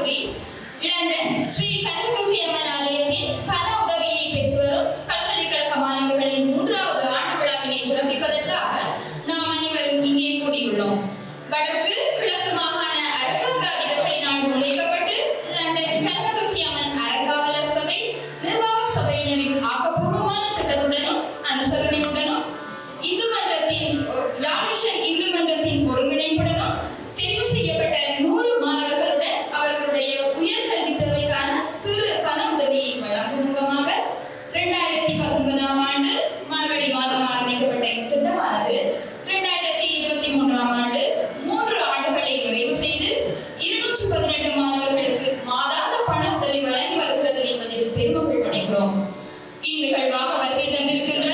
கூறி லண்டன் ஸ்ரீ கனகதுர்க்கை அம்மன் ஆலயத்தின் பண உதவியை பெற்று வரும் பல்கலைக்கழக மாணவர்களின் 3வது ஆண்டு விழாவினை சிறப்பிப்பதற்காக நாம் அனைவரும் இங்கே கூடியுள்ளோம். வடக்கு கிழக்கு மாகாண அரசாங்க அதிபர்களினால் முன்வைக்கப்பட்டு லண்டன் கனகதுர்க்கை அம்மன் அறங்காவலர் சபை நிர்வாக சபையினரின் ஆக்கப்பூர்வமான திட்டத்துடனும் அனுசரணையுடனும் இந்து மன்றத்தின் ஒருங்கிணைப்புடனும் தெரிவு செய்யப்பட்ட 100 மாணவர்களுடன் அவர்களுடைய உயர்கல்வி தேவைக்கான சிறு பண உதவியை வழங்கும் முகமாக 2019ஆம் ஆண்டு மார்கழி மாதம் ஆரம்பிக்கப்பட்ட இத்திட்டமானது 2023ஆம் ஆண்டு 3 ஆண்டுகளை நிறைவு செய்து 218 மாணவர்களுக்கு மாதாந்த பண உதவி வழங்கி வருகிறது என்பதில் பெருமகிழ்வு அடைகிறோம். இந்நிகழ்வாக வருகை தந்திருக்கின்ற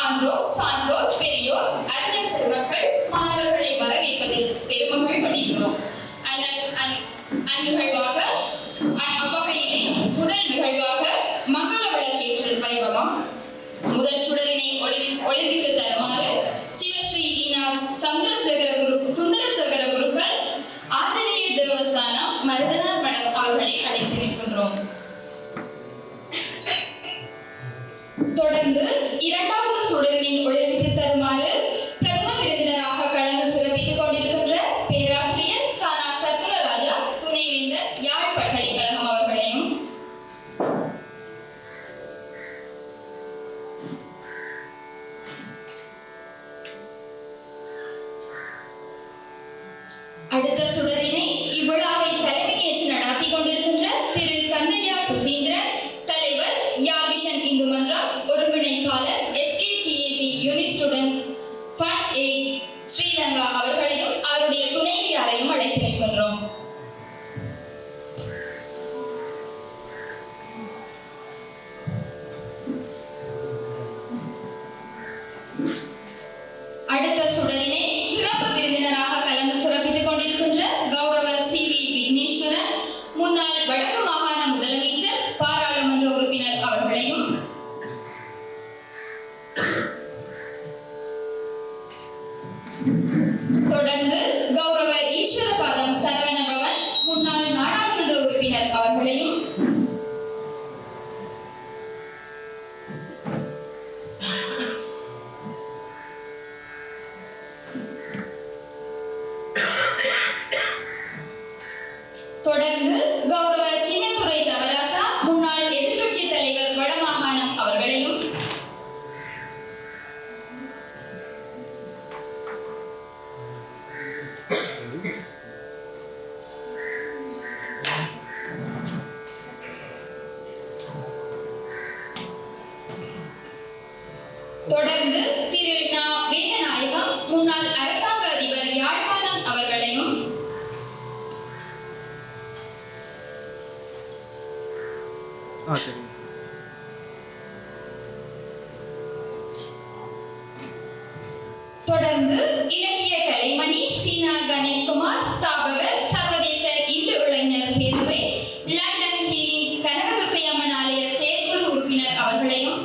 ஆன்றோர், சான்றோர், பெரியோர், அறிஞர் பெருமக்கள் மாணவர்களை வரவேற்பதில் பெருமகிழ்வு அடைகிறோம். அந்நிகழ்வாக அவ்வகையிலே முதல் நிகழ்வாக மங்கள விளக்கேற்றல் வைபவம் முதல் சுடரினை ஒளிவித்து தருமாறு சிவஸ்ரீ ஈனா சுந்தரசேகர குருக்கள் ஆஞ்சநேய தேவஸ்தானம் மருதனார் மடம் அவர்களை அழைத்து நிற்கின்றோம். தொடர்ந்து 2வது சுடரினை ஒளிவித்து தருமாறு பிரதம விருந்தினராக கலந்து சிறப்பித்துக் கொண்டிருக்கின்ற பேராசிரியர் சானா சர்க்குலராஜா துணைவேந்தர் யாழ் பல்கலைக்கழகம் அவர்களையும் அடுத்த சுடரினை இவ்விழாவை தலைமையேற்று நடாத்தி கொண்டிருக்கின்ற திரு கந்தையா சுசீந்திரன் தலைவர் யாவிஷன் இந்து மன்றம் ஒருங்கிணைப்பாளர் SKTAT unit student fund 8 Sri Lanka அவர்களையும் அவருடைய துணைவியாரையும் அழைத்து நிற்கின்றோம். அடுத்த சுடரினை சிறப்பு விருந்தினராக கலந்து சிறப்பித்துக் கொண்டிருக்கின்ற கௌரவ CV விக்னேஸ்வரன் முன்னாள் வடக்கு மாகாண முதலமைச்சர் பாராளுமன்ற உறுப்பினர் அவர்களையும் தொடர்ந்து கௌரவ ஈஸ்வரபாதம் சரவணபவன் முன்னாள் நாடாளுமன்ற உறுப்பினர் அவர்களையும் தொடர்ந்து கௌரவ சின்னத்துறை தவராசா முன்னாள் எதிர்க்கட்சி தலைவர் வடமாகாணம் அவர்களையும் தொடர்ந்து திரு நா வேதநாயகம் முன்னாள் அரசாங்க அதிபர் யாழ்ப்பாணம் அவர்களையும் தொடர்ந்து இலக்கிய கலைமணி சீனா கணேஷ்குமார் ஸ்தாபகர் சர்வதேச இந்து இளைஞர் பேரவை லண்டன் ஹீலிங் கனகதுர்க்கை அம்மன் ஆலய செயற்குழு உறுப்பினர் அவர்களையும்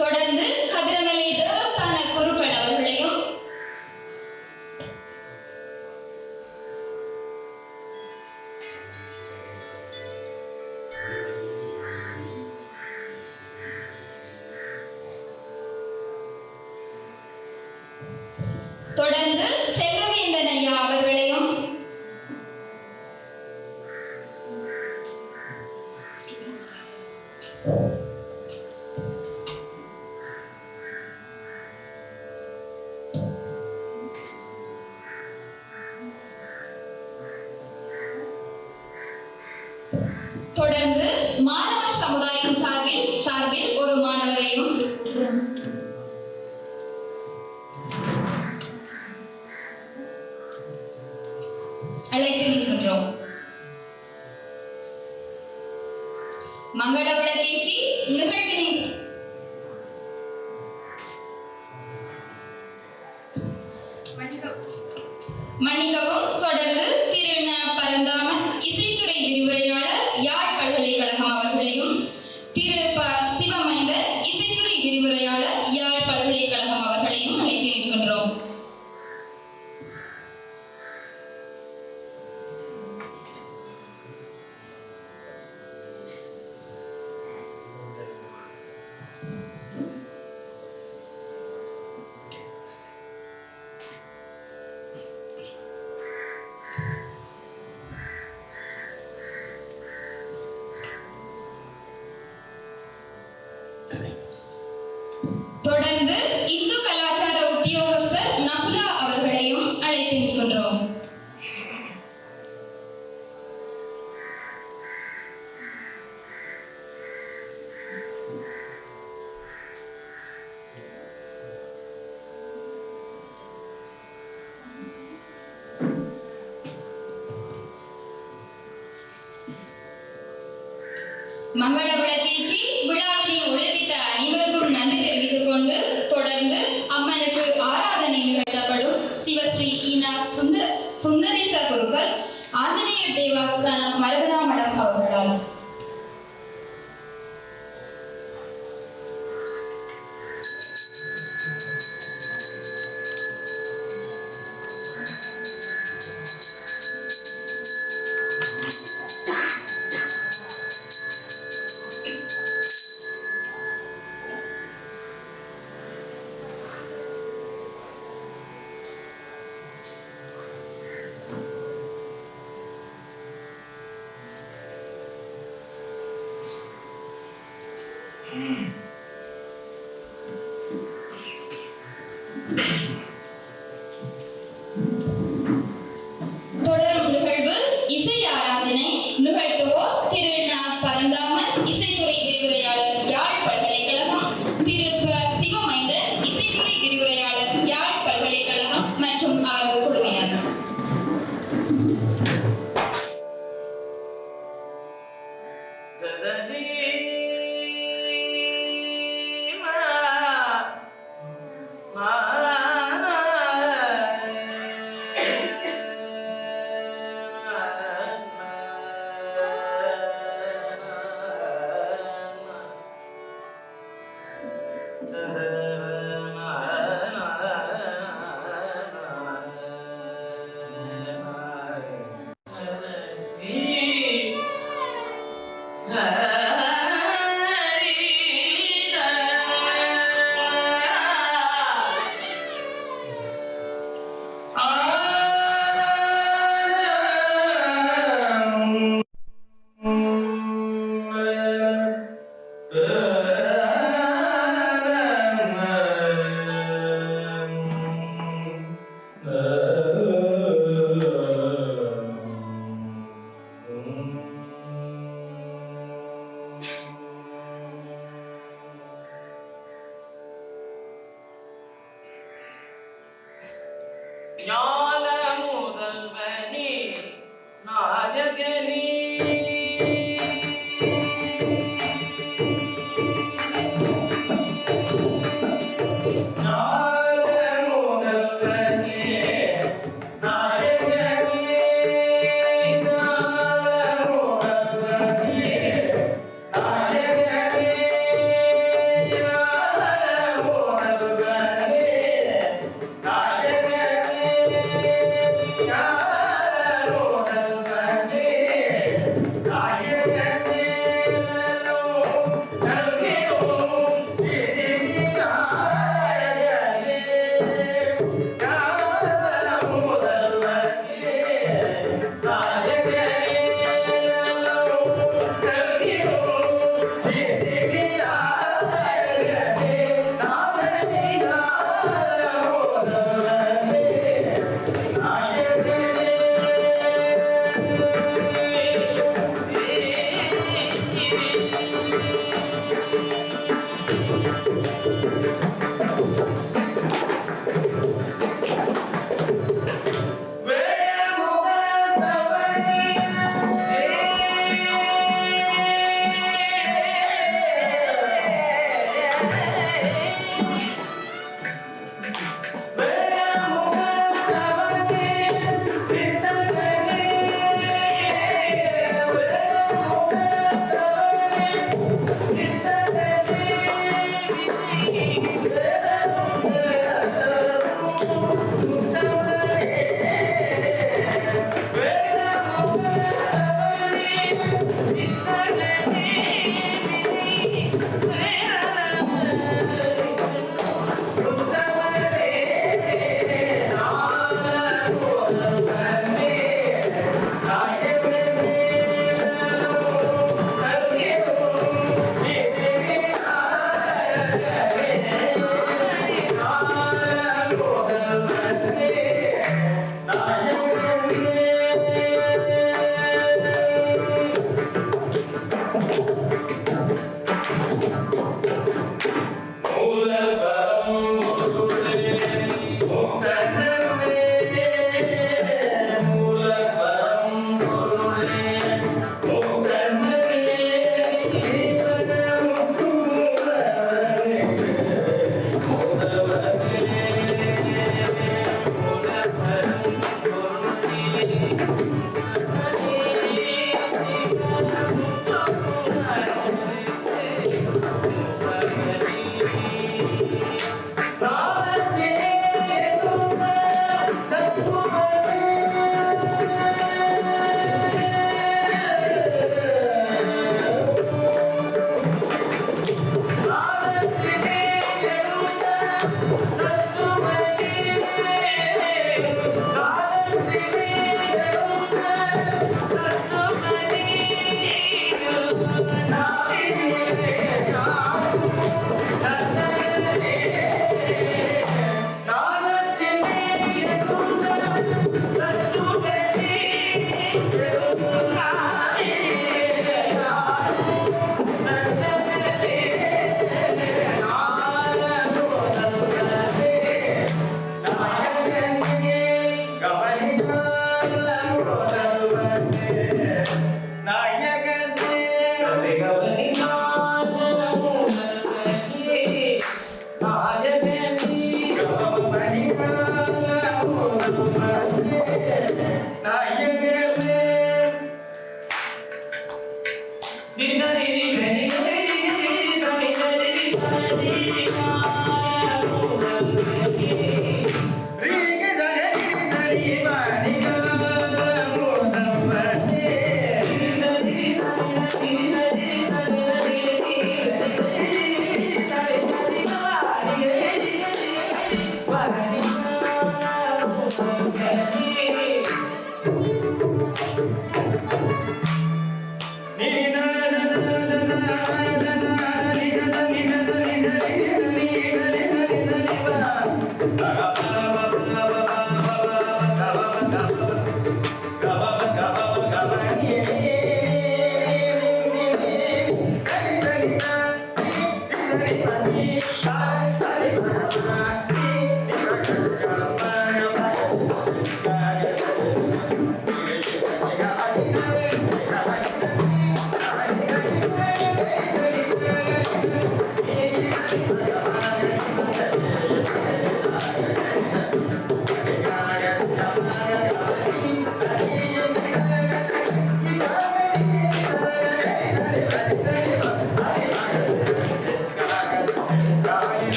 தொடர்ந்து கதிரமலை தேவஸ்தான குருக்கள் அவர்களையும் தொடர்ந்து செல்வவேந்தன் ஐயா அவர்களையும் தொடர்ந்து மாணவ சமுதாயம் சார்பில் ஒரு மாணவரையும் அழைத்து நிற்கின்றோம். மங்கள விளக்கேற்றி நிகழ்வினை மன்னிக்கவும். தொடர்ந்து திரு ந. பரந்தாமன் இசைத்துறை விரிவுரையாளர் யாழ் பல்கலைக்கழகம் அவர்களையும், திரு ப. சிவமைந்தன் இசைத்துறை விரிவுரையாளர் யாழ் பல்கலைக்கழகம் அவர்களையும் அழைத்திருக்கின்றோம். தொடர்ந்து இந்து கலாச்சார உத்தியோகஸ்தர் நகுலா அவர்களையும் அழைத்து நிற்கின்றோம். மங்கள விளக்கேற்றி விழாவினை ஒளிர்வித்த அனைவருக்கும் நன்றி தெரிவித்துக் கொண்டு தொடர்ந்து அம்மனுக்கு ஆராதனை நிகழ்த்தப்படும் சிவஸ்ரீ ஈனா சுந்தரேச குருக்கள் ஆஞ்சநேயர் தேவஸ்தானம் மரகதா மடம் அவர்களால். தொடரும் நிகழ்வு இசை ஆராதனை. நிகழ்த்துவோர் திரு ந. பரந்தாமன் இசைத்துறை விரிவுரையாளர் யாழ் பல்கலைக்கழகம், திரு ப. சிவமைந்தன் இசைத்துறை விரிவுரையாளர் யாழ் பல்கலைக்கழகம் மற்றும் அவரது குழுவினர். ஞான முதல்வனே நாயகனே Yeah.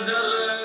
da